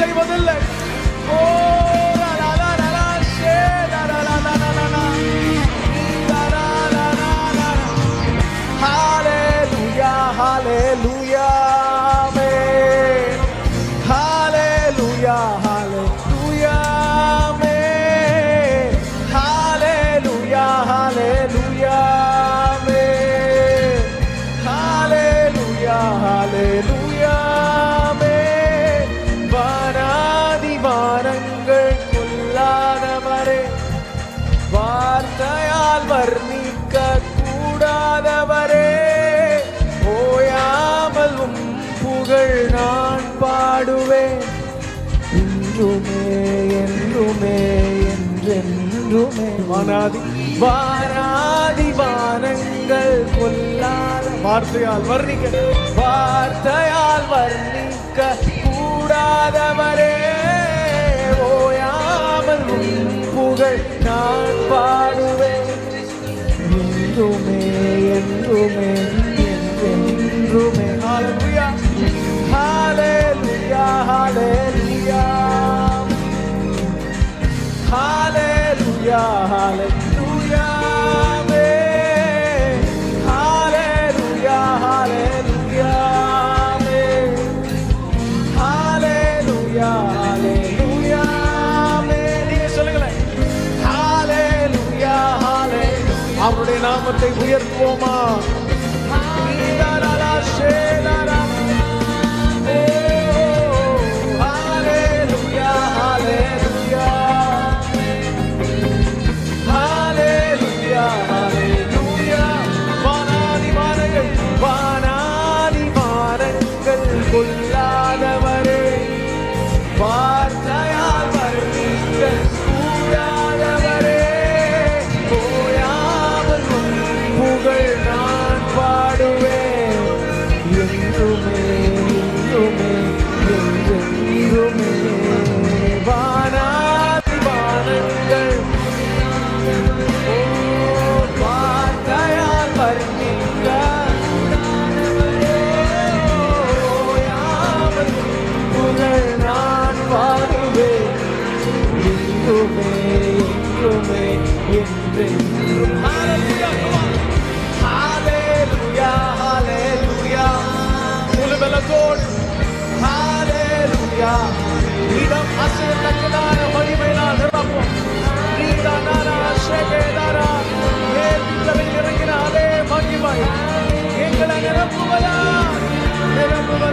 செய்வதில்லை. ஓ Hallelujah, amen. Hallelujah, hallelujah, amen. Hallelujah, hallelujah, amen. Hallelujah, hallelujah, amen. வானாதி வானங்கள் கொள்ளாதவரே, வார்த்தையால் வர்ணிக்க கூடாதவரே, புகழ் நான் பாடுவேன் இன்றுமே என்றுமே என்றென்றுமே. வானாதி வானாதி வானங்கள் கொள்ளாத வார்த்தையால் வர்ணிக்க கூடாதவரே, ஓயாமல் புகழ் நான் பாடுவேன் இன்றுமே என்றுமே என்றென்றுமே. Hallelujah. Hallelujah, hallelujah, hallelujah, hallelujah, amen. Hallelujah, hallelujah, amen. Hallelujah, hallelujah, amen. நீங்க சொல்லுங்களேன், hallelujah, hallelujah. அவருடைய நாமத்தை உயர்த்துவோமா? கொள்ளாதவரே, வார்த்தையால் வர்ணிக்க கூடாதவரே, ஓயாமல் புகழ் நான் பாடுவேன் என்றுமே என்றுமே என்றென்றுமே. வானாதி வானங்கள் வார்த்தையால் வர்ணிக்க நான் பாடுவேன் என்றுமே என்றுமே என்றென்றும். Hallelujah, hallelujah, முழு பலத்தோடு hallelujah. இடம் அசையத்தக்கதான மகிமையினால் நிரப்பும். நீதானா சேகேதாரா ஏற்கனவே இறங்கின அதே மகிமை எங்களை நிரப்புவதா நிரப்புவதா.